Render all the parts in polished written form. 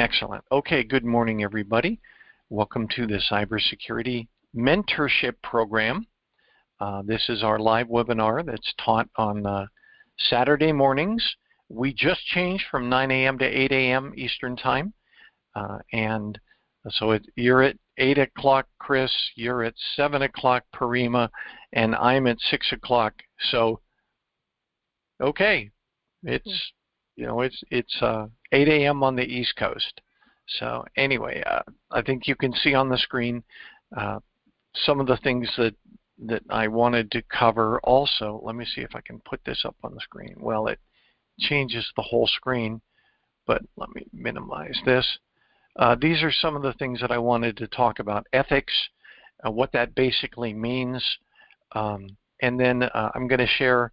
Excellent. Okay, good morning, everybody. Welcome to the Cybersecurity Mentorship Program. This is our live webinar that's taught on Saturday mornings. We just changed from 9 a.m. to 8 a.m. Eastern Time. So you're at 8 o'clock, Chris, you're at 7 o'clock, Parima, and I'm at 6 o'clock. So, okay, it's 8 a.m. on the East Coast. So anyway, I think you can see on the screen some of the things that I wanted to cover. Also, let me see if I can put this up on the screen. Well, it changes the whole screen, but let me minimize this. These are some of the things that I wanted to talk about. Ethics, what that basically means, and then I'm going to share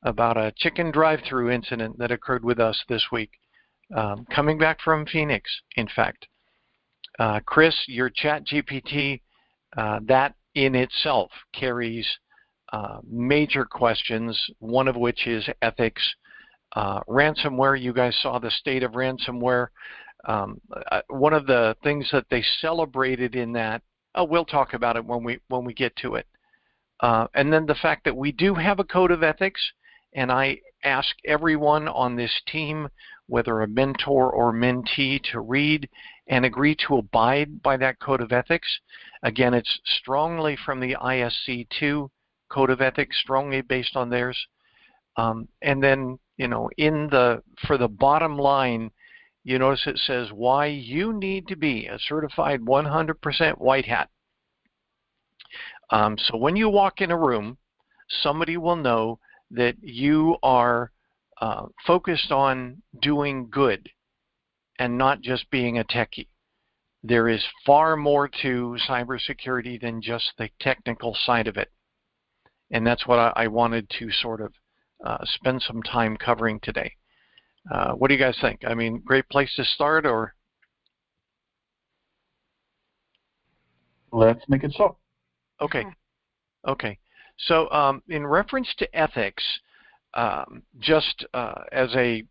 about a chicken drive-through incident that occurred with us this week, coming back from Phoenix, in fact. Chris, your ChatGPT, that in itself carries major questions, one of which is ethics. Ransomware, you guys saw the state of ransomware. One of the things that they celebrated in that, we'll talk about it when we get to it. And then the fact that we do have a code of ethics, and I ask everyone on this team, whether a mentor or mentee, to read and agree to abide by that code of ethics. Again, it's strongly from the ISC2 code of ethics, strongly based on theirs. And then, for the bottom line, you notice it says why you need to be a certified 100% white hat. So when you walk in a room, somebody will know that you are focused on doing good and not just being a techie. There is far more to cybersecurity than just the technical side of it. And that's what I wanted to sort of spend some time covering today. What do you guys think? I mean, great place to start, or? Let's make it so. Okay. Okay. So in reference to ethics, just as a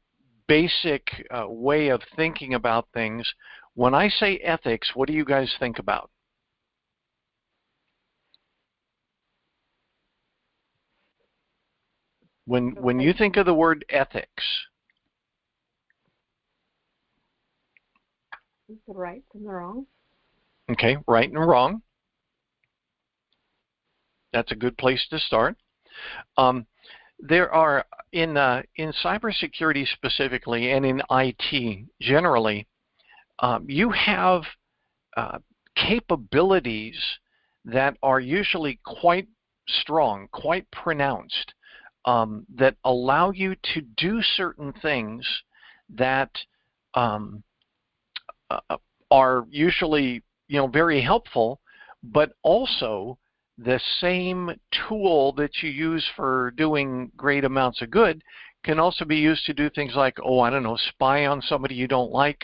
basic way of thinking about things, when I say ethics, what do you guys think about? When you think of the word ethics, the right and the wrong. Okay, right and wrong. That's a good place to start. There are, in cybersecurity specifically, and in IT generally, you have capabilities that are usually quite strong, quite pronounced, that allow you to do certain things that are usually, very helpful, but also the same tool that you use for doing great amounts of good can also be used to do things like, I don't know, spy on somebody you don't like,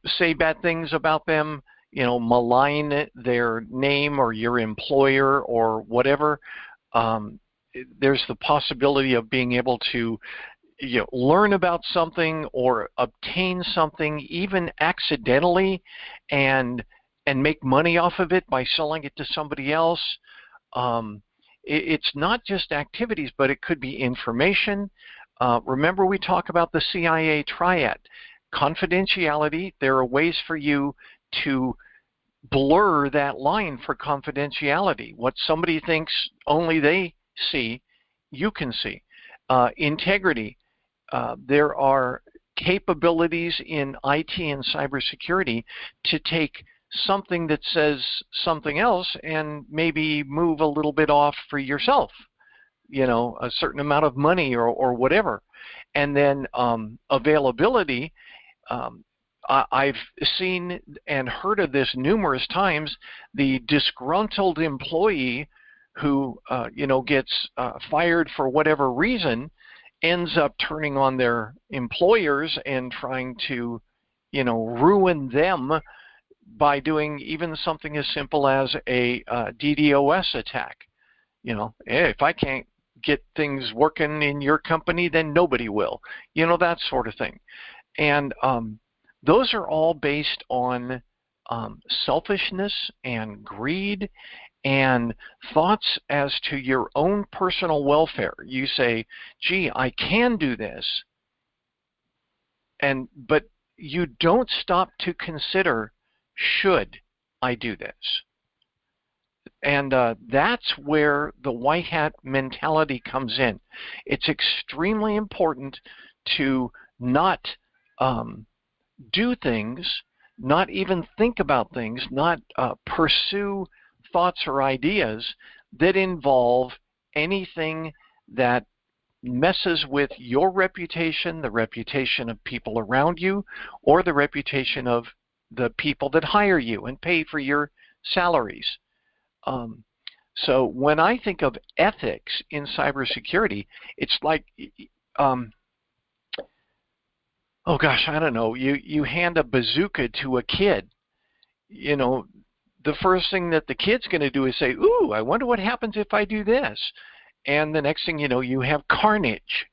say bad things about them, malign their name or your employer or whatever. There's the possibility of being able to learn about something or obtain something even accidentally and make money off of it by selling it to somebody else. It's not just activities, but it could be information. Remember, we talk about the CIA triad. Confidentiality, there are ways for you to blur that line for confidentiality. What somebody thinks only they see, you can see. Integrity, there are capabilities in IT and cybersecurity to take something that says something else and maybe move a little bit off for yourself, a certain amount of money or whatever. And then availability, I've seen and heard of this numerous times, the disgruntled employee who, gets fired for whatever reason ends up turning on their employers and trying to, ruin them by doing even something as simple as a DDoS attack. Hey, if I can't get things working in your company, then nobody will. You know, that sort of thing. And those are all based on selfishness and greed and thoughts as to your own personal welfare. You say, gee, I can do this, but you don't stop to consider, should I do this? And that's where the white hat mentality comes in. It's extremely important to not do things, not even think about things, not pursue thoughts or ideas that involve anything that messes with your reputation, the reputation of people around you, or the reputation of the people that hire you and pay for your salaries. So when I think of ethics in cybersecurity, it's like, oh gosh, I don't know, you hand a bazooka to a kid. You know, the first thing that the kid's going to do is say, ooh, I wonder what happens if I do this. And the next thing you know, you have carnage.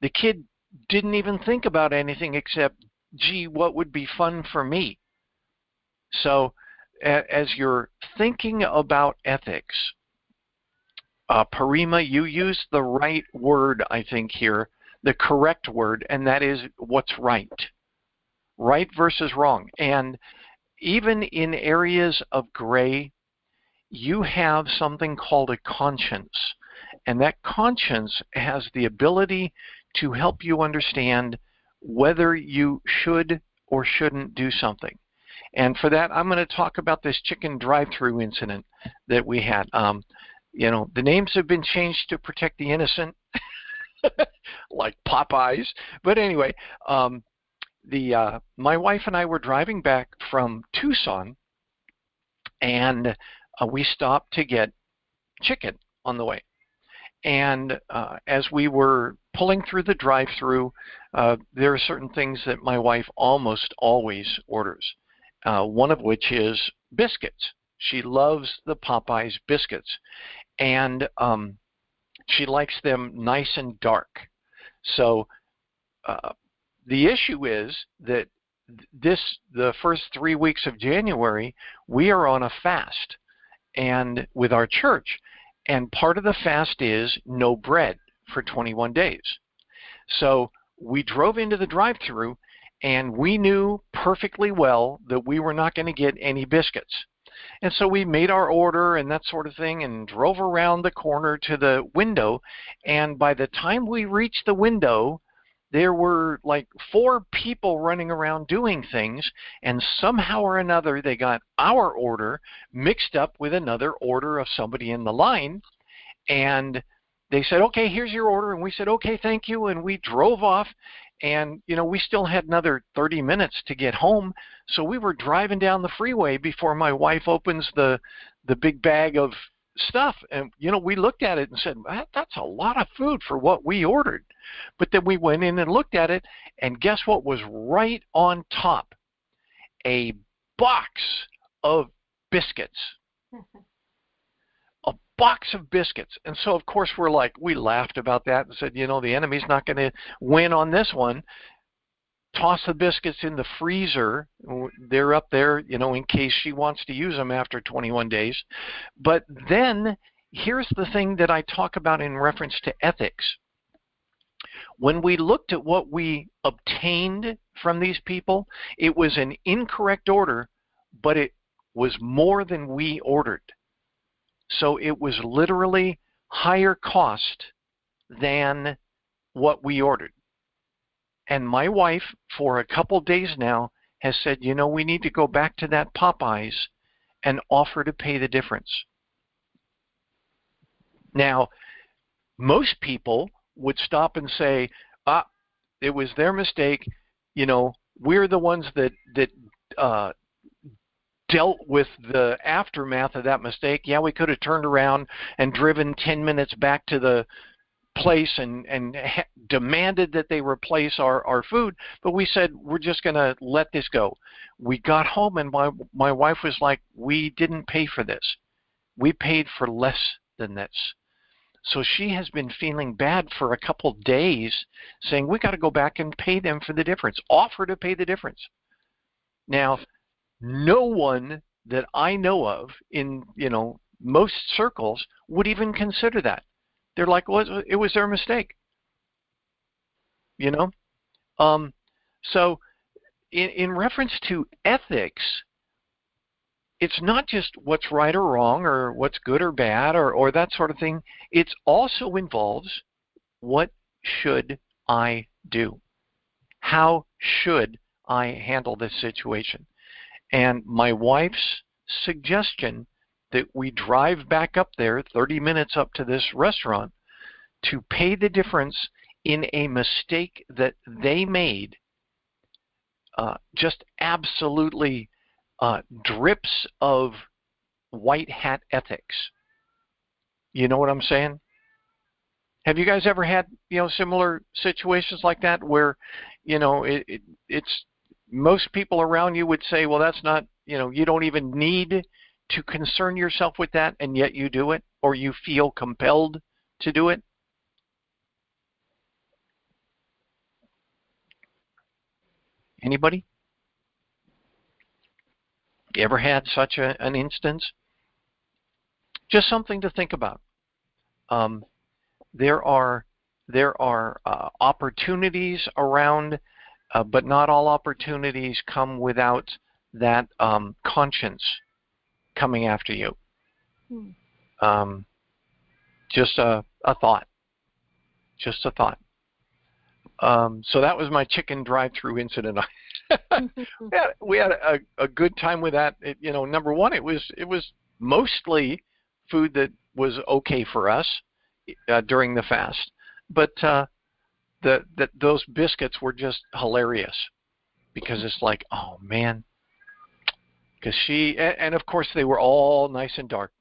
The kid didn't even think about anything except, gee, what would be fun for me? So as you're thinking about ethics, Parima, you used the right word, I think, here, the correct word, and that is what's right. Right versus wrong. And even in areas of gray, you have something called a conscience. And that conscience has the ability to help you understand whether you should or shouldn't do something. And for that, I'm going to talk about this chicken drive-thru incident that we had. You know, the names have been changed to protect the innocent, like Popeyes. But anyway, my wife and I were driving back from Tucson, and we stopped to get chicken on the way. And as we were pulling through the drive-thru, there are certain things that my wife almost always orders, one of which is biscuits. She loves the Popeyes biscuits, and she likes them nice and dark. So the issue is that the first 3 weeks of January, we are on a fast and with our church. And part of the fast is no bread for 21 days. So we drove into the drive-thru, and we knew perfectly well that we were not going to get any biscuits. And so we made our order and that sort of thing and drove around the corner to the window. And by the time we reached the window, there were like 4 people running around doing things, and somehow or another they got our order mixed up with another order of somebody in the line, and they said, okay, here's your order, and we said, okay, thank you, and we drove off. And you know, we still had another 30 minutes to get home, so we were driving down the freeway before my wife opens the big bag of stuff. And you know, we looked at it and said, that's a lot of food for what we ordered. But then we went in and looked at it, and guess what was right on top? A box of biscuits. A box of biscuits. And so of course we laughed about that and said, you know, the enemy's not going to win on this one. Toss the biscuits in the freezer. They're up there, you know, in case she wants to use them after 21 days. But then here's the thing that I talk about in reference to ethics. When we looked at what we obtained from these people, it was an incorrect order, but it was more than we ordered. So it was literally higher cost than what we ordered. And my wife, for a couple days now, has said, you know, we need to go back to that Popeyes and offer to pay the difference. Now, most people would stop and say, it was their mistake. You know, we're the ones that dealt with the aftermath of that mistake. Yeah, we could have turned around and driven 10 minutes back to the place and demanded that they replace our food, but we said we're just going to let this go. We got home, and my wife was like, we didn't pay for this. We paid for less than this. So she has been feeling bad for a couple days, saying, we got to go back and pay them for the difference, offer to pay the difference. Now, no one that I know of in, most circles would even consider that. They're like, well, it was their mistake. So in reference to ethics, it's not just what's right or wrong or what's good or bad or that sort of thing. It also involves, what should I do? How should I handle this situation? And my wife's suggestion that we drive back up there 30 minutes up to this restaurant to pay the difference in a mistake that they made just absolutely drips of white hat ethics. You know what I'm saying? Have you guys ever had similar situations like that where it's most people around you would say, well, that's not, you don't even need to concern yourself with that, and yet you do it, or you feel compelled to do it? Anybody? You ever had such an instance? Just something to think about. There are opportunities around, but not all opportunities come without that conscience coming after you. Just a thought. Just a thought. So that was my chicken drive-through incident. we had a good time with that. Number one, it was mostly food that was okay for us during the fast, but those biscuits were just hilarious because it's like, oh man, because and of course they were all nice and dark,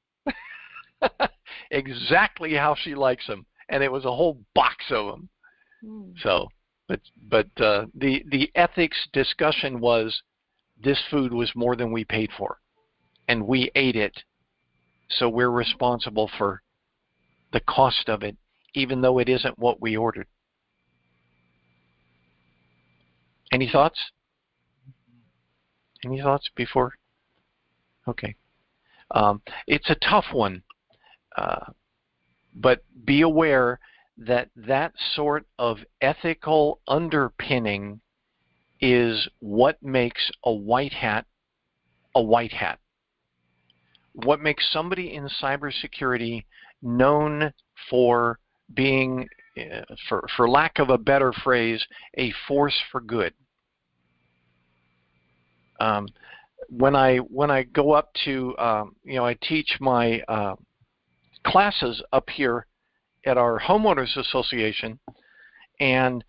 exactly how she likes them, and it was a whole box of them. So, but the ethics discussion was, this food was more than we paid for, and we ate it, so we're responsible for the cost of it, even though it isn't what we ordered. Any thoughts? Any thoughts before? Okay. It's a tough one, but be aware that sort of ethical underpinning is what makes a white hat a white hat. What makes somebody in cybersecurity known for being, for lack of a better phrase, a force for good. When I go up to, I teach my classes up here at our homeowners association, and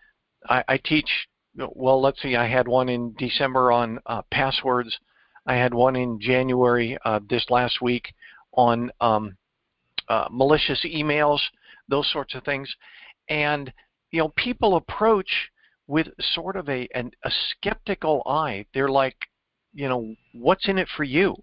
I teach, well, let's see, I had one in December on passwords. I had one in January this last week on malicious emails, those sorts of things. And people approach with sort of a skeptical eye. They're like, what's in it for you?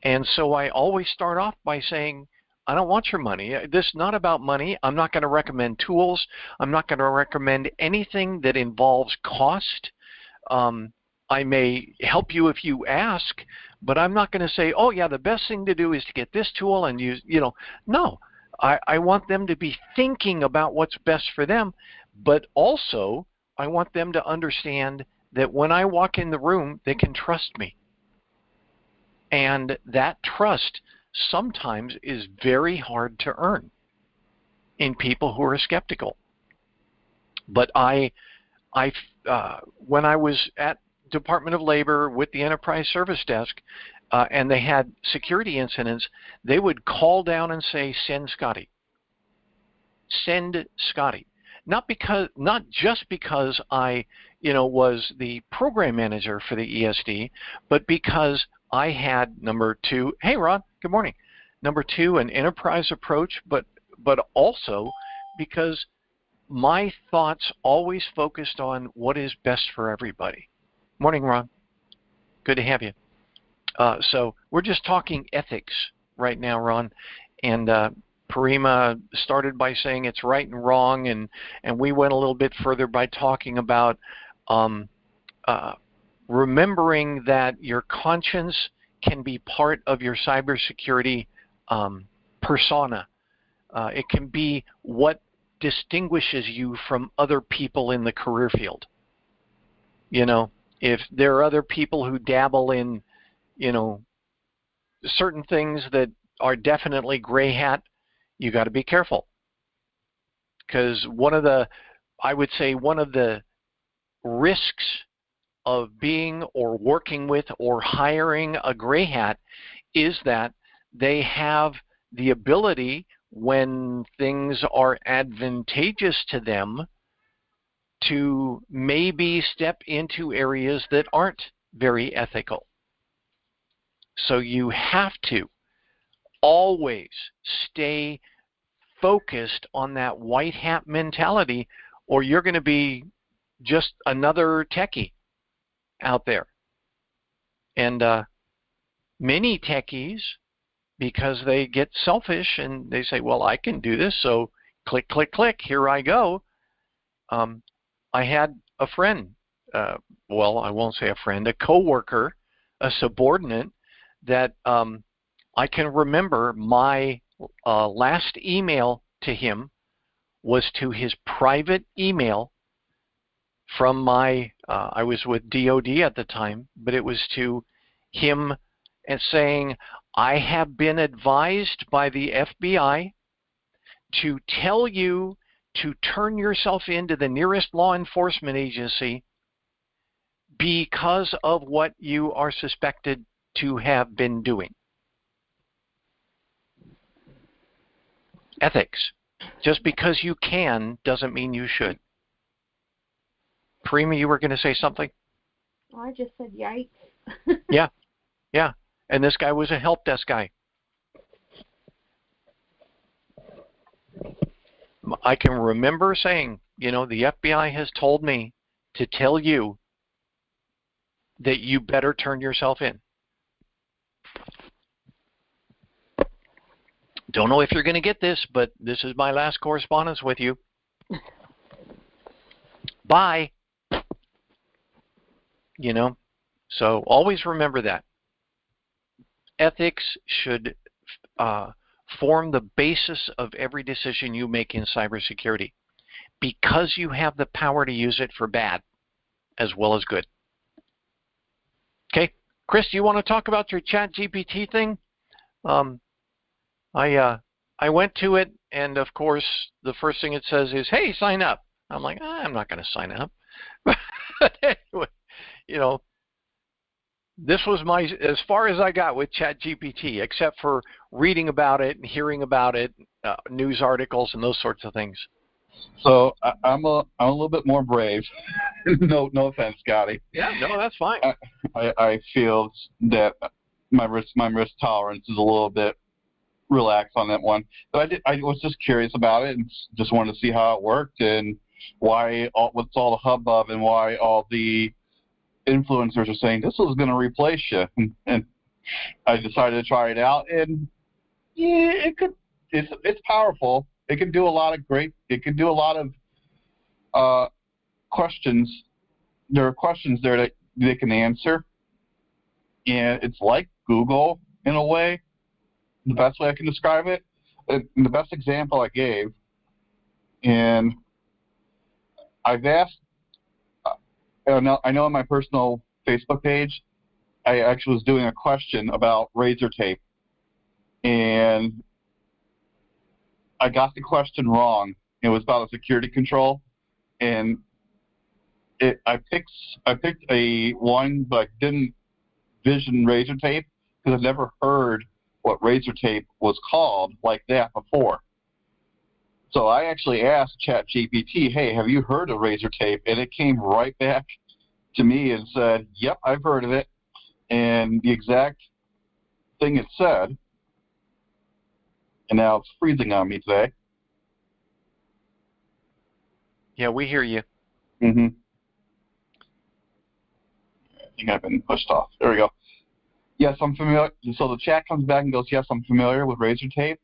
And so I always start off by saying, I don't want your money. This is not about money. I'm not going to recommend tools. I'm not going to recommend anything that involves cost. I may help you if you ask, but I'm not going to say, oh yeah, the best thing to do is to get this tool and use, no. I want them to be thinking about what's best for them, but also I want them to understand that when I walk in the room, they can trust me. And that trust sometimes is very hard to earn in people who are skeptical. But when I was at Department of Labor with the Enterprise Service Desk, and they had security incidents, they would call down and say, send Scotty. Send Scotty. Not just because I, was the program manager for the ESD, but because I had, number two, hey Ron, good morning. Number two, an enterprise approach, but also because my thoughts always focused on what is best for everybody. Morning, Ron. Good to have you. So we're just talking ethics right now, Ron, and Parima started by saying it's right and wrong, and we went a little bit further by talking about remembering that your conscience can be part of your cybersecurity persona. It can be what distinguishes you from other people in the career field. You know, if there are other people who dabble in, you know, certain things that are definitely gray hat, you got to be careful. Because I would say one of the risks of being or working with or hiring a gray hat is that they have the ability, when things are advantageous to them, to maybe step into areas that aren't very ethical. So you have to always stay focused on that white hat mentality, or you're going to be just another techie out there. And many techies, because they get selfish and they say, well, I can do this, so click, click, click, here I go. I had a friend, well, I won't say a friend, a coworker, a subordinate, that I can remember my last email to him was to his private email from my, I was with DOD at the time, but it was to him and saying, I have been advised by the FBI to tell you to turn yourself into the nearest law enforcement agency because of what you are suspected to have been doing. Ethics. Just because you can doesn't mean you should. Prima, you were going to say something? Oh, I just said yikes. Yeah. And this guy was a help desk guy. I can remember saying, you know, the FBI has told me to tell you that you better turn yourself in. Don't know if you're going to get this, but this is my last correspondence with you. Bye. You know, so always remember that. Ethics should form the basis of every decision you make in cybersecurity, because you have the power to use it for bad as well as good. Okay, Chris, do you want to talk about your ChatGPT thing? I went to it, and of course, the first thing it says is, "Hey, sign up." I'm like, I'm not going to sign up. But anyway, you know, this was as far as I got with ChatGPT, except for reading about it and hearing about it, news articles and those sorts of things. So I'm a little bit more brave. No offense, Scotty. Yeah, no, that's fine. I feel that my risk tolerance is a little bit relaxed on that one. But I was just curious about it and just wanted to see how it worked and what's all the hubbub and why all the influencers are saying this is going to replace you. And I decided to try it out, and yeah, it's powerful. It can do a lot of questions. There are questions there that they can answer, and it's like Google in a way. The best way I can describe it, and the best example I gave, and I've asked. I know on my personal Facebook page, I actually was doing a question about razor tape, and I got the question wrong. It was about a security control, and I picked a one, but didn't vision razor tape because I've never heard what razor tape was called like that before. So I actually asked ChatGPT, "Hey, have you heard of razor tape?" And it came right back to me and said, "Yep, I've heard of it." And the exact thing it said, and now it's freezing on me today. Yeah, we hear you. Mm-hmm. I think I've been pushed off. There we go. Yes, I'm familiar. So the chat comes back and goes, yes, I'm familiar with razor tape.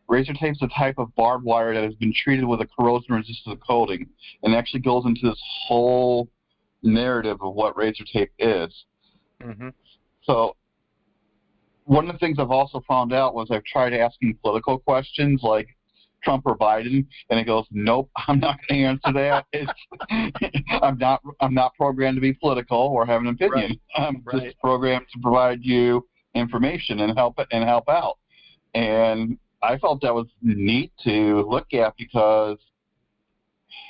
Razor tape is a type of barbed wire that has been treated with a corrosion-resistant coating, and actually goes into this whole narrative of what razor tape is. Mm-hmm. So one of the things I've also found out was I've tried asking political questions like Trump or Biden, and it goes, nope, I'm not going to answer that. I'm not programmed to be political or have an opinion. Right. I'm Right. just programmed to provide you information and help out. And I felt that was neat to look at because,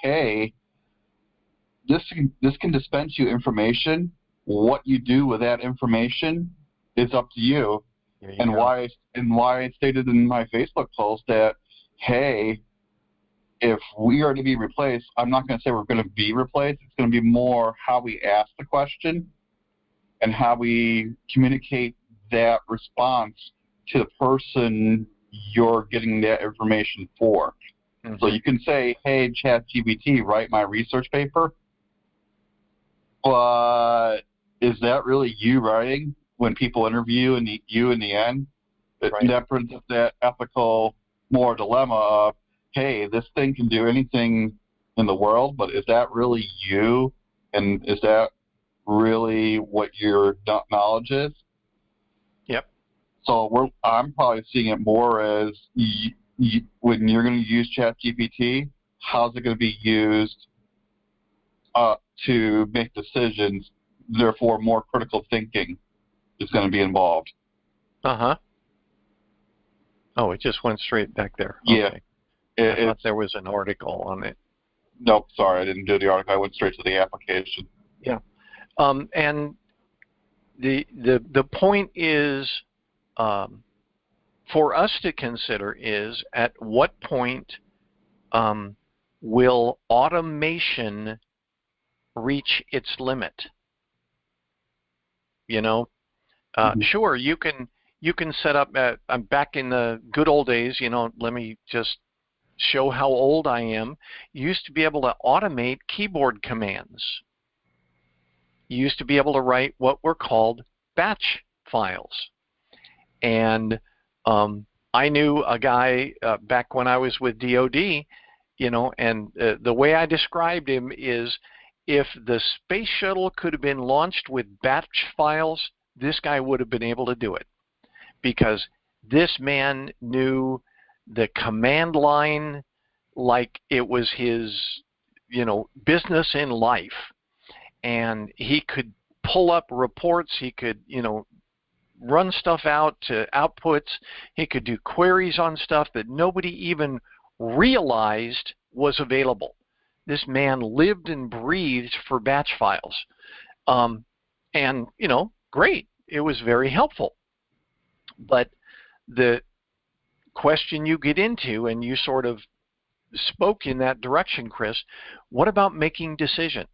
hey, this can dispense you information. What you do with that information is up to you. There you And go. why I stated in my Facebook post that, hey, if we are to be replaced, I'm not going to say we're going to be replaced. It's going to be more how we ask the question and how we communicate that response to the person you're getting that information for. Mm-hmm. So you can say, hey, ChatGPT, write my research paper, but is that really you writing when people interview you in the end? Right. That brings up that ethical moral dilemma of, hey, this thing can do anything in the world, but is that really you? And is that really what your knowledge is? Yep. So I'm probably seeing it more as when you're going to use ChatGPT, how's it going to be used to make decisions? Therefore, more critical thinking is going to be involved. Uh-huh. Oh, it just went straight back there. Yeah. Okay. I thought there was an article on it. Nope, sorry, I didn't do the article. I went straight to the application. Yeah. And the point is, for us to consider is at what point will automation reach its limit? You know, sure, you can set up. Back in the good old days, let me just show how old I am. You used to be able to automate keyboard commands. You used to be able to write what were called batch files. And I knew a guy back when I was with DOD, and the way I described him is if the space shuttle could have been launched with batch files, this guy would have been able to do it. Because this man knew the command line like it was his, business in life. And he could pull up reports. He could, run stuff out to outputs. He could do queries on stuff that nobody even realized was available. This man lived and breathed for batch files. And, great. It was very helpful. But the question you get into, and you sort of spoke in that direction, Chris, what about making decisions?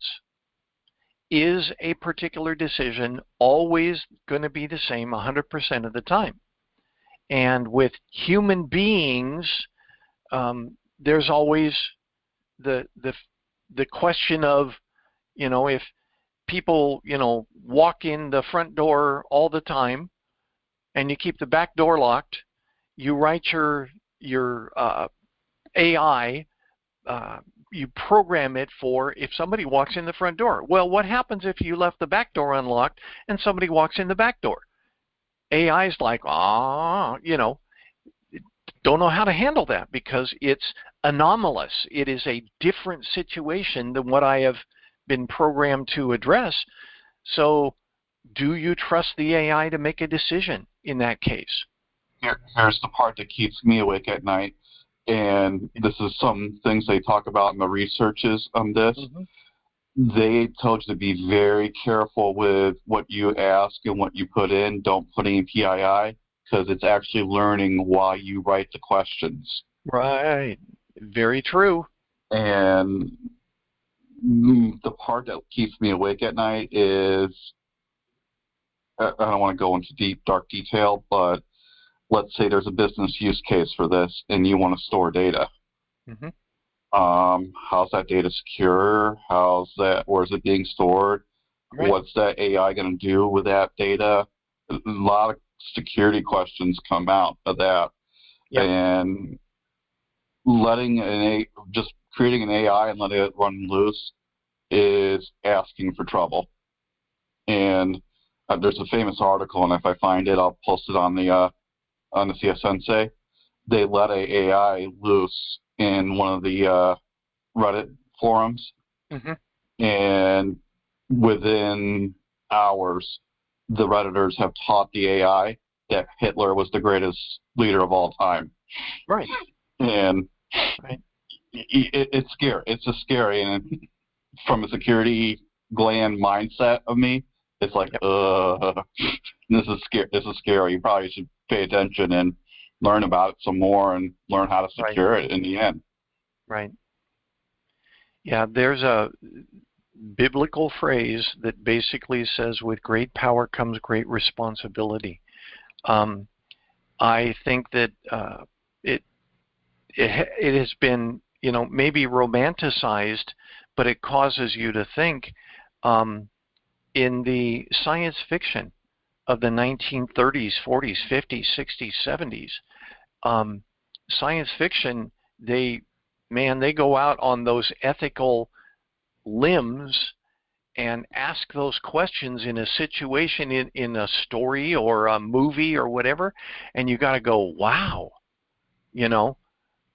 Is a particular decision always going to be the same 100% of the time? And with human beings, there's always the question of, if people, walk in the front door all the time, and you keep the back door locked, you write your AI. You program it for if somebody walks in the front door. Well, what happens if you left the back door unlocked and somebody walks in the back door? AI is like, don't know how to handle that because it's anomalous. It is a different situation than what I have been programmed to address. So do you trust the AI to make a decision in that case? Here's the part that keeps me awake at night. And this is some things they talk about in the researches on this. Mm-hmm. They told you to be very careful with what you ask and what you put in. Don't put any PII because it's actually learning while you write the questions. Right. Very true. And the part that keeps me awake at night is, I don't want to go into deep, dark detail, but let's say there's a business use case for this and you want to store data. Mm-hmm. How's that data secure? Where is it being stored? Right. What's that AI going to do with that data? a lot of security questions come out of that. Yep. And just creating an AI and letting it run loose is asking for trouble. And there's a famous article, and if I find it, I'll post it on the CS-Sensei. They let a AI loose in one of the Reddit forums, and within hours, the Redditors have taught the AI that Hitler was the greatest leader of all time. Right. And right. It's scary. It's just scary, and from a security gland mindset of me, it's like, this is scary. This is scary. You probably should pay attention and learn about it some more and learn how to secure it in the end. Right. Yeah, there's a biblical phrase that basically says, with great power comes great responsibility. I think that it has been, maybe romanticized, but it causes you to think. In the science fiction of the 1930s, 40s, 50s, 60s, 70s, science fiction, they go out on those ethical limbs and ask those questions in a situation, in a story or a movie or whatever, and you got to go, wow,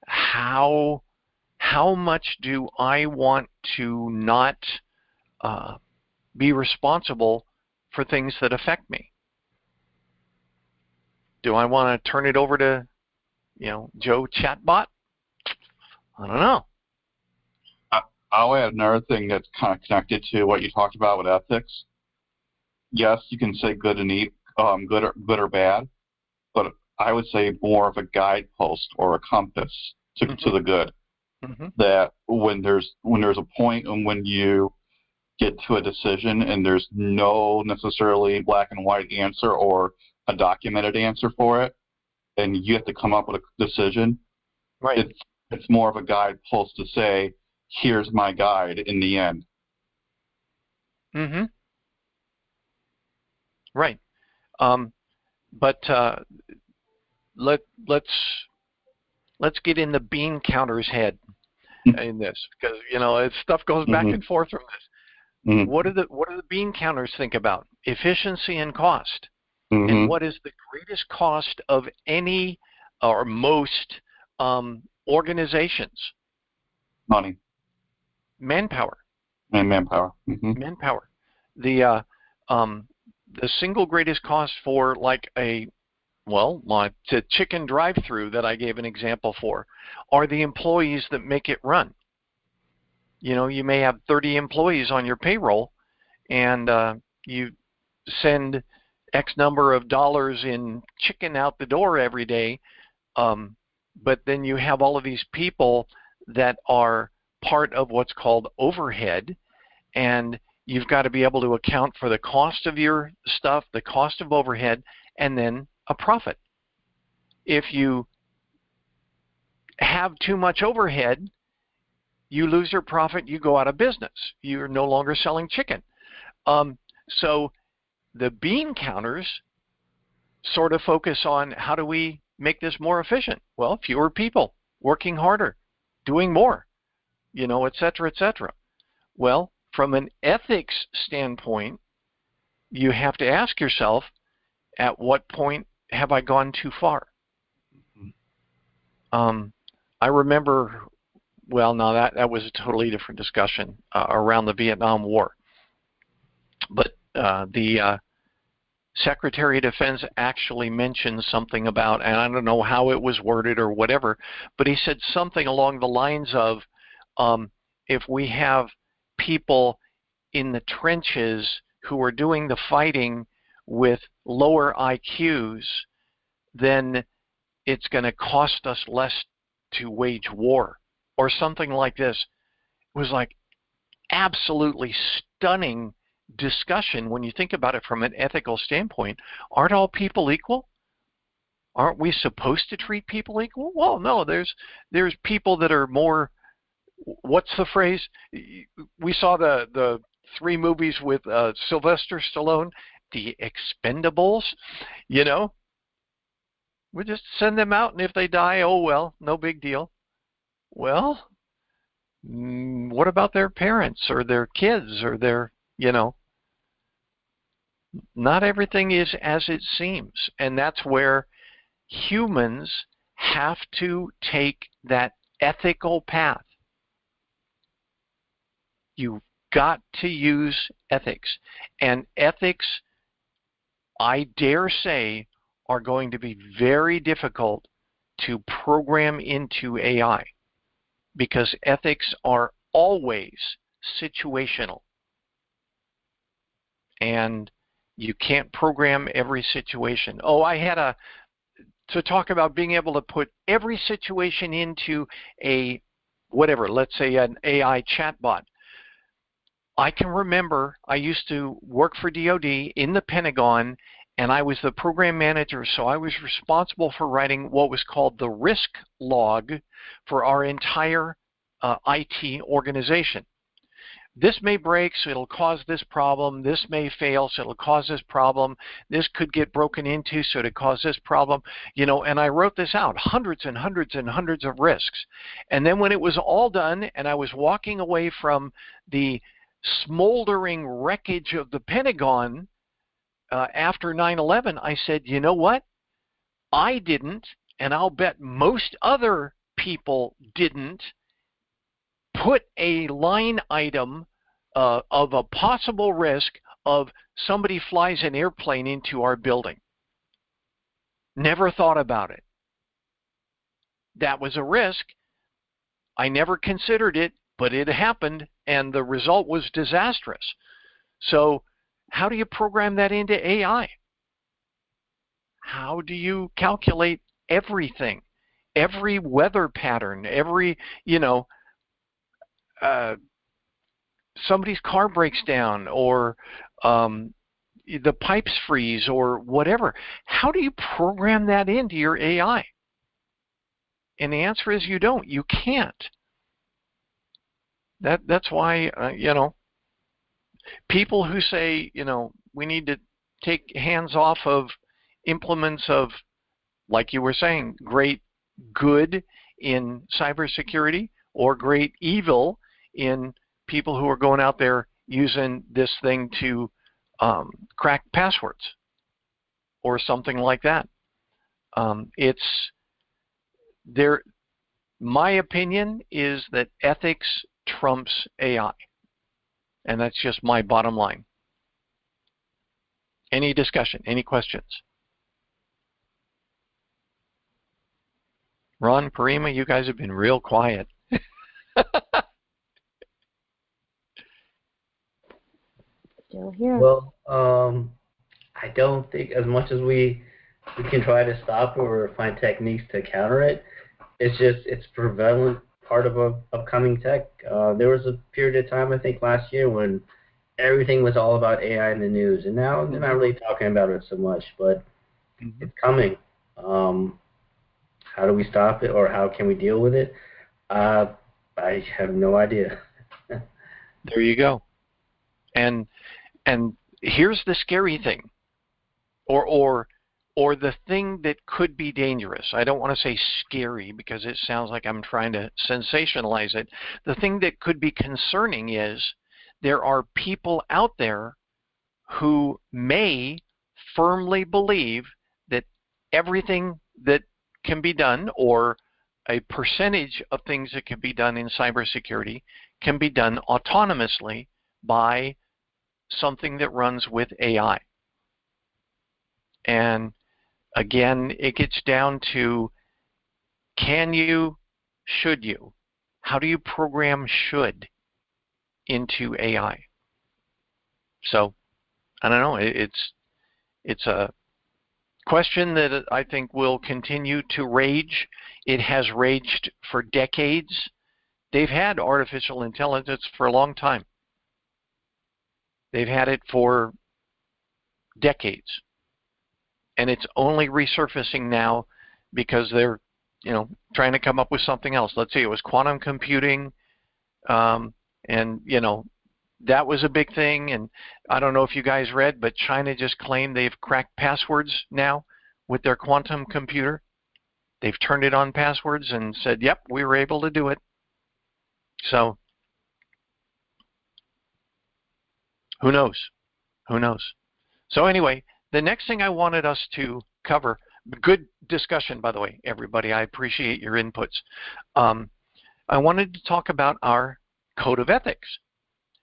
how much do I want to not be responsible for things that affect me? Do I want to turn it over to, Joe Chatbot? I don't know. I'll add another thing that's kind of connected to what you talked about with ethics. Yes, you can say good or bad, but I would say more of a guidepost or a compass to the good. That when there's a point and when you get to a decision and there's no necessarily black and white answer or a documented answer for it, and you have to come up with a decision. Right. It's more of a guidepost to say, here's my guide in the end. Right. But let's get in the bean counter's head in this, because stuff goes back and forth from this. What do the bean counters think about? Efficiency and cost. And what is the greatest cost of any or most organizations? Money. Manpower. And manpower. Manpower. The single greatest cost for the chicken drive-through that I gave an example for are the employees that make it run. You may have 30 employees on your payroll, and you send X number of dollars in chicken out the door every day, but then you have all of these people that are part of what's called overhead, and you've got to be able to account for the cost of your stuff, the cost of overhead, and then a profit. If you have too much overhead, you lose your profit, you go out of business. You're no longer selling chicken. So the bean counters sort of focus on, how do we make this more efficient? Well, fewer people, working harder, doing more, et cetera, et cetera. Well, from an ethics standpoint, you have to ask yourself, at what point have I gone too far? I remember, that was a totally different discussion around the Vietnam War. But the Secretary of Defense actually mentioned something about, and I don't know how it was worded or whatever, but he said something along the lines of, if we have people in the trenches who are doing the fighting with lower IQs, then it's going to cost us less to wage war, or something like this. It was like absolutely stunning discussion when you think about it from an ethical standpoint. Aren't all people equal? Aren't we supposed to treat people equal? Well, no, there's people that are more, what's the phrase? We saw the 3 movies with Sylvester Stallone, the expendables, you know, we just send them out, and if they die, oh well, no big deal. Well, what about their parents or their kids or their, you know, not everything is as it seems. And that's where humans have to take that ethical path. You've got to use ethics. And ethics, I dare say, are going to be very difficult to program into AI, because ethics are always situational. And you can't program every situation. Oh, I had to talk about being able to put every situation into a, whatever, let's say an AI chatbot. I can remember I used to work for DoD in the Pentagon, and I was the program manager, so I was responsible for writing what was called the risk log for our entire IT organization. This may break, so it'll cause this problem. This may fail, so it'll cause this problem. This could get broken into, so it'll cause this problem. You know, and I wrote this out, hundreds and hundreds and hundreds of risks. And then when it was all done, and I was walking away from the smoldering wreckage of the Pentagon after 9/11, I said, you know what? I didn't, and I'll bet most other people didn't, put a line item of a possible risk of somebody flies an airplane into our building. Never thought about it. That was a risk. I never considered it, but it happened, and the result was disastrous. So how do you program that into AI? How do you calculate everything, every weather pattern, every, you know, somebody's car breaks down, or the pipes freeze, or whatever. How do you program that into your AI? And the answer is you don't. You can't. That's why, you know, people who say, you know, we need to take hands off of implements of, like you were saying, great good in cybersecurity or great evil in people who are going out there using this thing to crack passwords or something like that. It's there. My opinion is that ethics trumps AI, and that's just my bottom line. Any discussion? Any questions? Ron, Parima, you guys have been real quiet. Still here. Well, I don't think, as much as we can try to stop it or find techniques to counter it, it's prevalent part of upcoming tech. There was a period of time, I think last year, when everything was all about AI in the news, and now they're not really talking about it so much, but it's coming. How do we stop it, or how can we deal with it? I have no idea. There you go. And here's the scary thing, or the thing that could be dangerous. I don't want to say scary because it sounds like I'm trying to sensationalize it. The thing that could be concerning is there are people out there who may firmly believe that everything that can be done, or a percentage of things that can be done in cybersecurity, can be done autonomously by something that runs with AI. And again, it gets down to, can you, should you? How do you program should into AI? So, I don't know. It's a question that I think will continue to rage. It has raged for decades. They've had artificial intelligence for a long time. They've had it for decades. And it's only resurfacing now because they're, you know, trying to come up with something else. Let's see, it was quantum computing, and, you know, that was a big thing. And I don't know if you guys read, but China just claimed they've cracked passwords now with their quantum computer. They've turned it on passwords and said, yep, we were able to do it. So who knows? Who knows? So anyway, the next thing I wanted us to cover, good discussion, by the way, everybody. I appreciate your inputs. I wanted to talk about our code of ethics.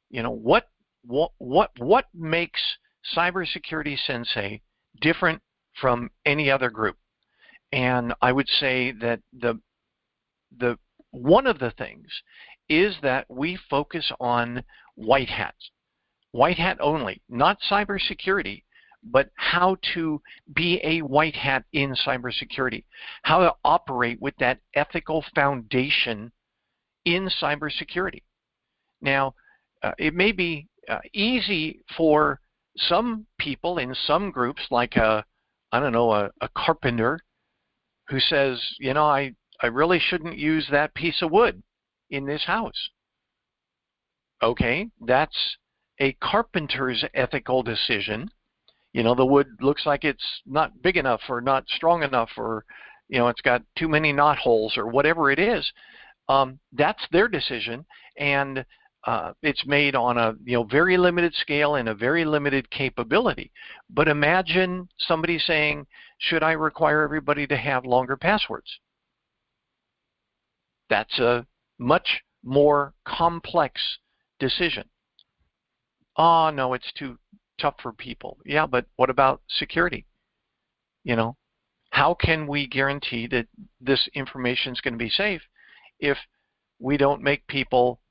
You know, what makes CyberSecurity Sensei different from any other group? And I would say that the one of the things is that we focus on white hats. White hat only, not cybersecurity, but how to be a white hat in cybersecurity, how to operate with that ethical foundation in cybersecurity. Now, it may be easy for some people in some groups, like I don't know, a carpenter who says, you know, I really shouldn't use that piece of wood in this house. Okay, that's a carpenter's ethical decision. You know, the wood looks like it's not big enough or not strong enough, or, you know, it's got too many knot holes or whatever it is. That's their decision, and it's made on a very limited scale and a very limited capability. But imagine somebody saying, should I require everybody to have longer passwords? That's a much more complex decision. Oh, no, it's too tough for people. Yeah, but what about security? You know, how can we guarantee that this information is going to be safe if we don't make people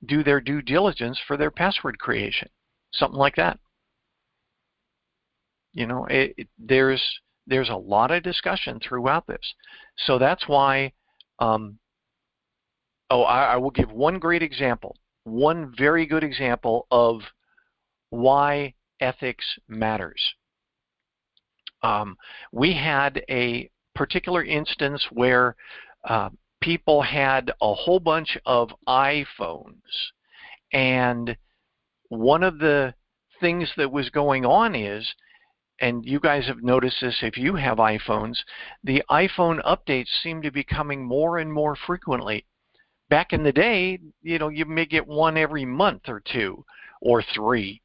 do their due diligence for their password creation? Something like that. You know, there's a lot of discussion throughout this. So that's why, I will give one great example, one very good example of why ethics matters. We had a particular instance where people had a whole bunch of iPhones, and one of the things that was going on is, and you guys have noticed this if you have iPhones, the iPhone updates seem to be coming more and more frequently. Back in the day, you know, you may get one every month or two or three,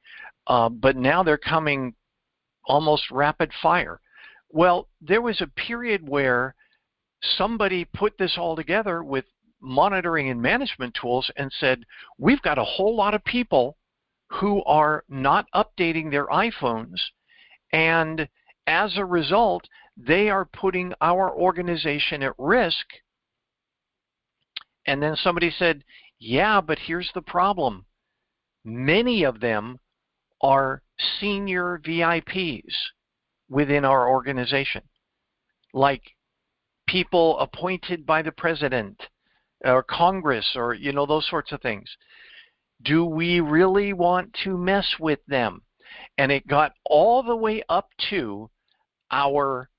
but now they're coming almost rapid fire. Well, there was a period where somebody put this all together with monitoring and management tools and said, we've got a whole lot of people who are not updating their iPhones, and as a result, they are putting our organization at risk. And then somebody said, yeah, but here's the problem. Many of them are senior VIPs within our organization, like people appointed by the president or Congress, or, you know, those sorts of things. Do we really want to mess with them? And it got all the way up to our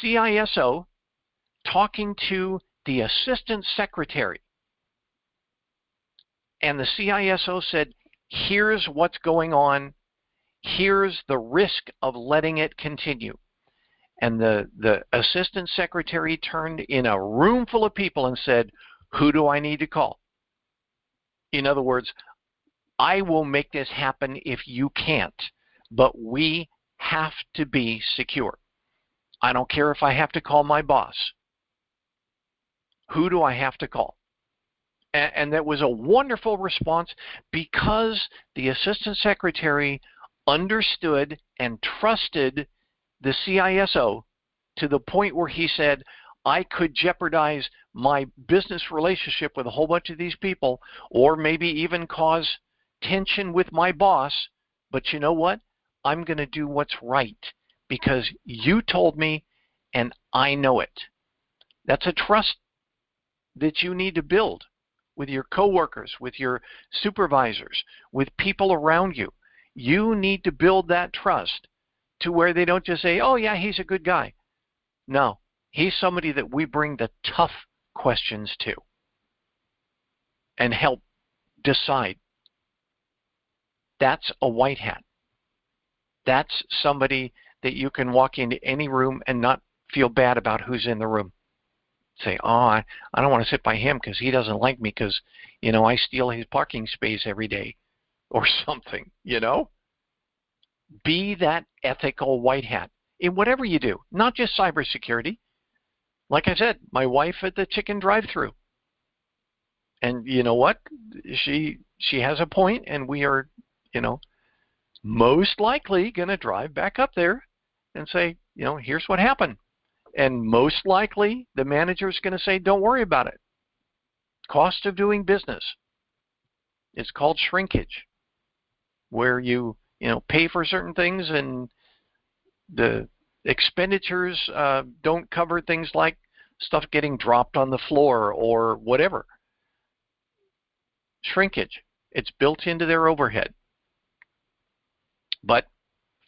CISO talking to the assistant secretary. And the CISO said, here's what's going on. Here's the risk of letting it continue. And the assistant secretary turned in a room full of people and said, who do I need to call? In other words, I will make this happen if you can't, but we have to be secure. I don't care if I have to call my boss. Who do I have to call? And that was a wonderful response, because the assistant secretary understood and trusted the CISO to the point where he said, I could jeopardize my business relationship with a whole bunch of these people, or maybe even cause tension with my boss, but you know what? I'm going to do what's right because you told me and I know it. That's a trust that you need to build with your coworkers, with your supervisors, with people around you. You need to build that trust to where they don't just say, oh yeah, he's a good guy. No, he's somebody that we bring the tough questions to and help decide. That's a white hat. That's somebody that you can walk into any room and not feel bad about who's in the room. Say, oh, I don't want to sit by him because he doesn't like me because, you know, I steal his parking space every day or something, you know? Be that ethical white hat in whatever you do, not just cybersecurity. Like I said, my wife at the chicken drive-thru. And you know what? She has a point, and we are, you know, most likely going to drive back up there and say, you know, here's what happened. And most likely the manager is going to say, don't worry about it. Cost of doing business. It's called shrinkage, where you pay for certain things and the expenditures don't cover things like stuff getting dropped on the floor or whatever. Shrinkage. It's built into their overhead. But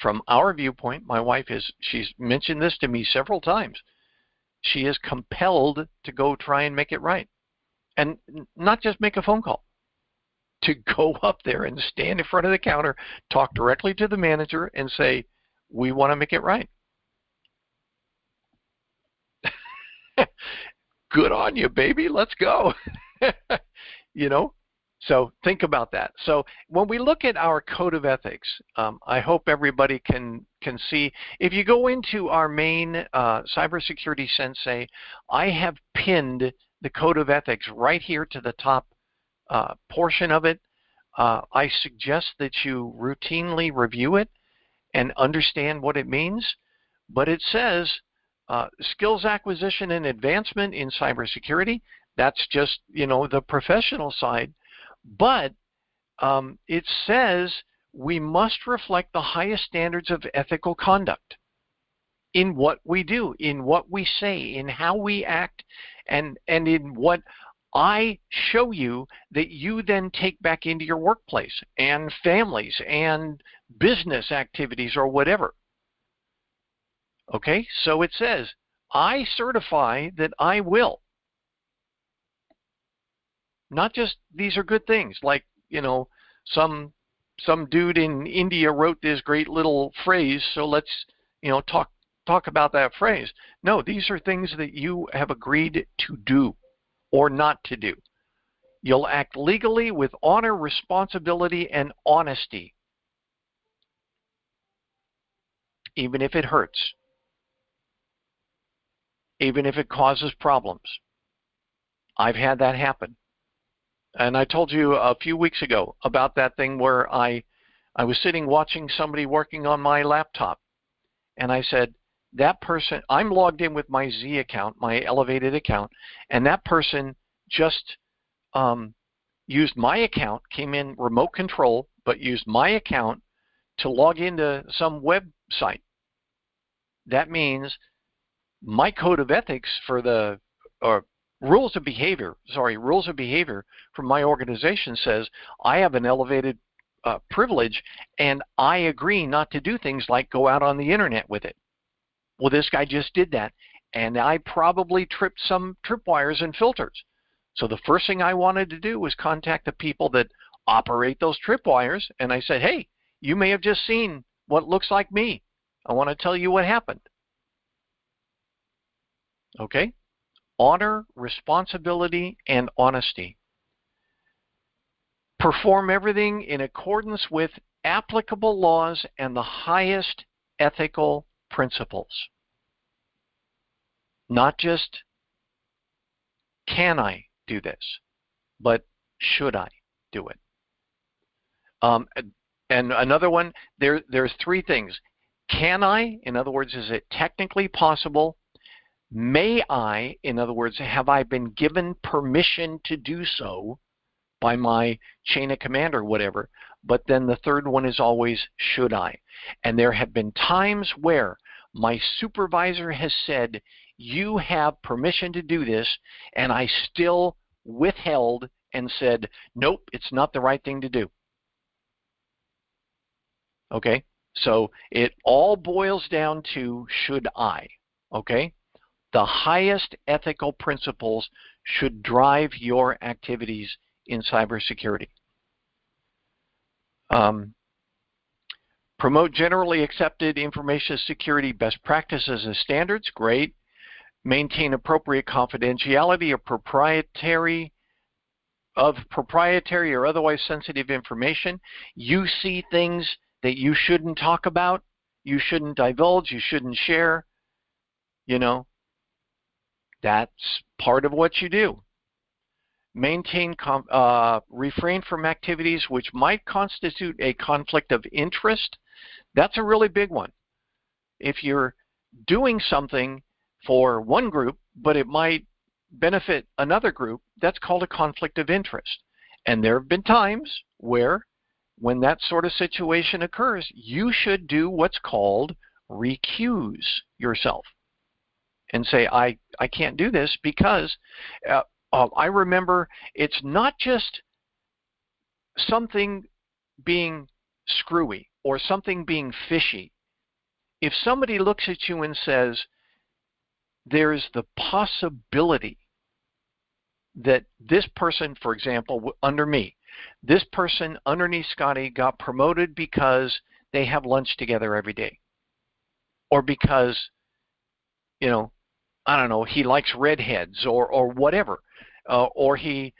from our viewpoint, my wife she's mentioned this to me several times. She is compelled to go try and make it right. And not just make a phone call. To go up there and stand in front of the counter, talk directly to the manager and say, we want to make it right. Good on you, baby. Let's go. You know? So think about that. So when we look at our code of ethics, I hope everybody can see. If you go into our main CyberSecurity Sensei, I have pinned the code of ethics right here to the top portion of it. I suggest that you routinely review it and understand what it means. But it says skills acquisition and advancement in cybersecurity. That's just, you know, the professional side. But it says we must reflect the highest standards of ethical conduct in what we do, in what we say, in how we act, and in what I show you that you then take back into your workplace and families and business activities or whatever. Okay, so it says, I certify that I will. Not just these are good things, like, you know, some dude in India wrote this great little phrase, so let's, you know, talk about that phrase. No, these are things that you have agreed to do or not to do. You'll act legally with honor, responsibility, and honesty, even if it hurts, even if it causes problems. I've had that happen. And I told you a few weeks ago about that thing where I was sitting watching somebody working on my laptop. And I said, that person, I'm logged in with my Z account, my elevated account, and that person just used my account, came in remote control, but used my account to log into some website. That means my code of ethics for the, or rules of behavior from my organization says I have an elevated privilege and I agree not to do things like go out on the internet with it. Well, this guy just did that, and I probably tripped some tripwires and filters. So the first thing I wanted to do was contact the people that operate those tripwires, and I said, hey, you may have just seen what looks like me. I want to tell you what happened. Okay? Honor, responsibility, and honesty. Perform everything in accordance with applicable laws and the highest ethical principles. Not just, can I do this, but should I do it? And another one, there's three things. Can I, in other words, is it technically possible? May I, in other words, have I been given permission to do so by my chain of command or whatever? But then the third one is always, should I? And there have been times where my supervisor has said, you have permission to do this, and I still withheld and said, nope, it's not the right thing to do. Okay? So it all boils down to, should I? Okay? The highest ethical principles should drive your activities in cybersecurity. Promote generally accepted information security best practices and standards. Great. Maintain appropriate confidentiality of proprietary or otherwise sensitive information. You see things that you shouldn't talk about, you shouldn't divulge, you shouldn't share. You know, that's part of what you do. Maintain, refrain from activities which might constitute a conflict of interest. That's a really big one. If you're doing something for one group, but it might benefit another group, that's called a conflict of interest. And there have been times where, when that sort of situation occurs, you should do what's called recuse yourself and say, I can't do this because I remember it's not just something being screwy or something being fishy. If somebody looks at you and says, there's the possibility that this person, for example, under me, this person underneath Scotty got promoted because they have lunch together every day. Or because, you know, I don't know, he likes redheads or whatever. Or he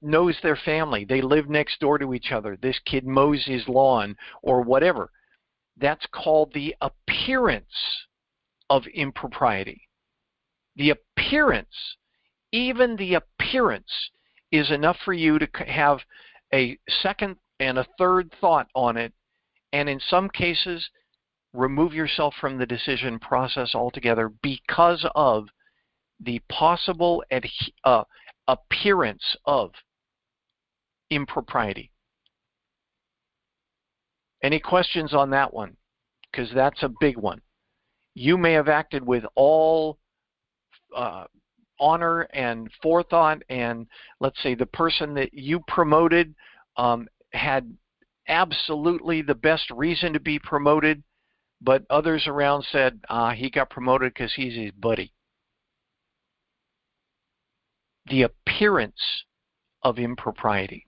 knows their family. They live next door to each other. This kid mows his lawn or whatever. That's called the appearance of impropriety. The appearance, even the appearance, is enough for you to have a second and a third thought on it, and in some cases, remove yourself from the decision process altogether because of the possible appearance of impropriety. Any questions on that one? Because that's a big one. You may have acted with all honor and forethought, and let's say the person that you promoted had absolutely the best reason to be promoted, but others around said, he got promoted because he's his buddy. The appearance of impropriety.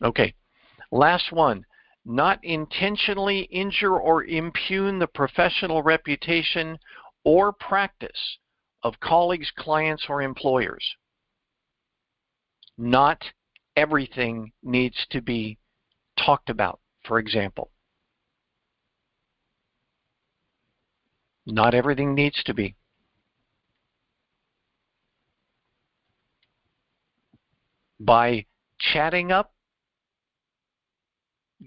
Okay, last one. Not intentionally injure or impugn the professional reputation or practice of colleagues, clients, or employers. Not everything needs to be talked about, for example. Not everything needs to be. By chatting up,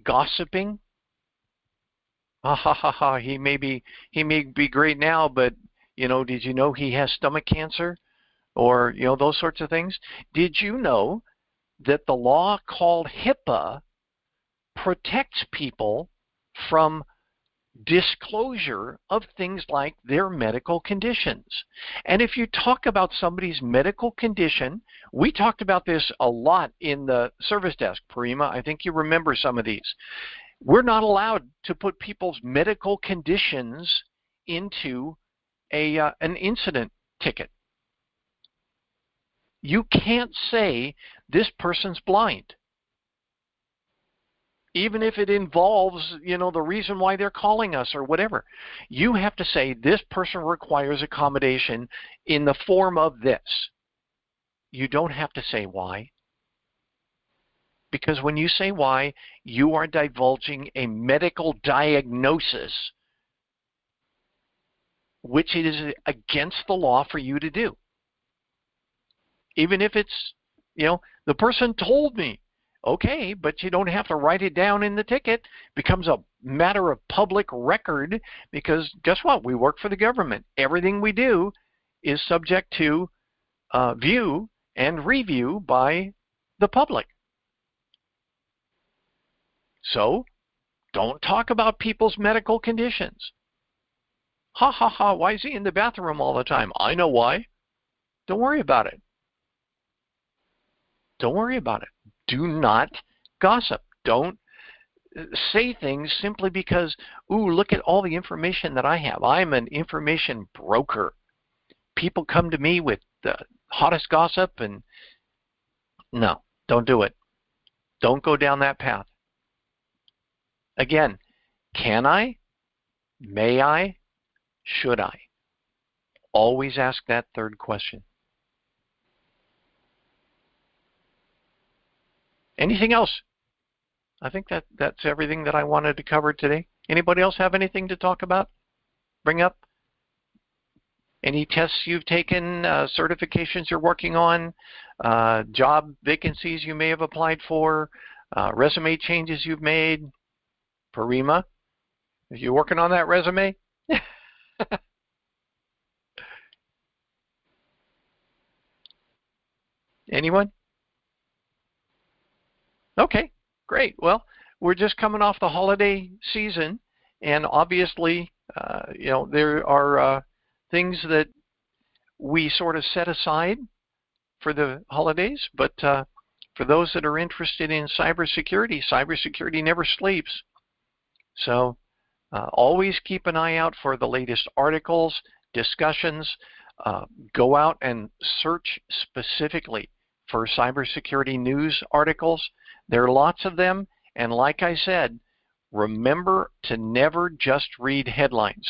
gossiping, he may be great now, but you know, did you know he has stomach cancer? Or, you know, those sorts of things. Did you know that the law called HIPAA protects people from disclosure of things like their medical conditions? And if you talk about somebody's medical condition, we talked about this a lot in the service desk, Parima. I think you remember some of these. We're not allowed to put people's medical conditions into an incident ticket. You can't say this person's blind, even if it involves, you know, the reason why they're calling us or whatever. You have to say this person requires accommodation in the form of this. You don't have to say why. Because when you say why, you are divulging a medical diagnosis, which it is against the law for you to do. Even if it's, you know, the person told me. Okay, but you don't have to write it down in the ticket. It becomes a matter of public record because guess what? We work for the government. Everything we do is subject to view and review by the public. So don't talk about people's medical conditions. Ha ha ha, why is he in the bathroom all the time? I know why. Don't worry about it. Don't worry about it. Do not gossip. Don't say things simply because, ooh, look at all the information that I have. I'm an information broker. People come to me with the hottest gossip, and no, don't do it. Don't go down that path. Again, can I? May I? Should I? Always ask that third question. Anything else? I think that's everything that I wanted to cover today. Anybody else have anything to talk about? Bring up? Any tests you've taken, certifications you're working on, job vacancies you may have applied for, resume changes you've made? Parima, are you working on that resume? Anyone? Okay, great. Well, we're just coming off the holiday season, and obviously, there are things that we sort of set aside for the holidays, but for those that are interested in cybersecurity, cybersecurity never sleeps. So always keep an eye out for the latest articles, discussions. Go out and search specifically for cybersecurity news articles. There are lots of them, and like I said, remember to never just read headlines.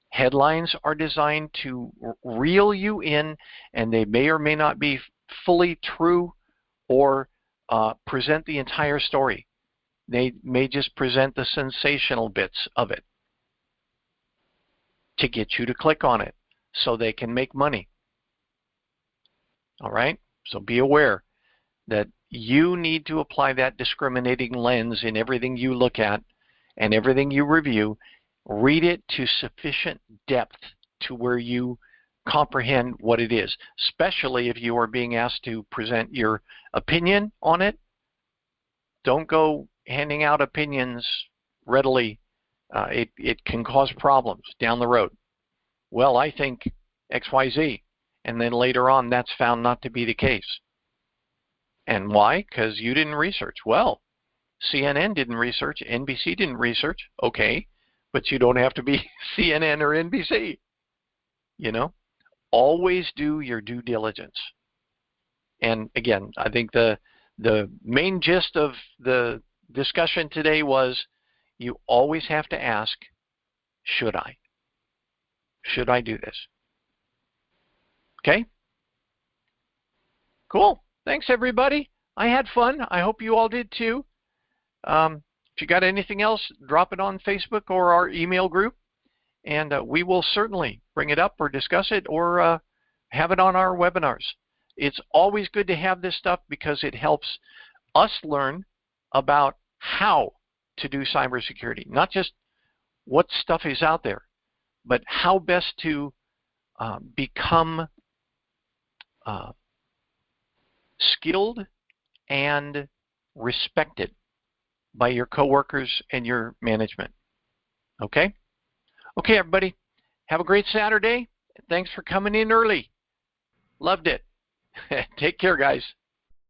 Headlines are designed to reel you in, and they may or may not be fully true or present the entire story. They may just present the sensational bits of it to get you to click on it so they can make money. All right? So be aware that you need to apply that discriminating lens in everything you look at and everything you review. Read it to sufficient depth to where you comprehend what it is, especially if you are being asked to present your opinion on it. Don't go handing out opinions readily. It can cause problems down the road. Well, I think XYZ, and then later on that's found not to be the case. And why? Because you didn't research. Well, CNN didn't research, NBC didn't research. Okay, but you don't have to be CNN or NBC. Always do your due diligence. And again, I think the main gist of the discussion today was you always have to ask, should I? Should I do this? Okay? Cool. Thanks, everybody. I had fun. I hope you all did too. If you got anything else, drop it on Facebook or our email group, and we will certainly bring it up or discuss it or have it on our webinars. It's always good to have this stuff because it helps us learn about how to do cybersecurity, not just what stuff is out there, but how best to become skilled and respected by your coworkers and your management. Okay? Okay, everybody. Have a great Saturday. Thanks for coming in early. Loved it. Take care, guys.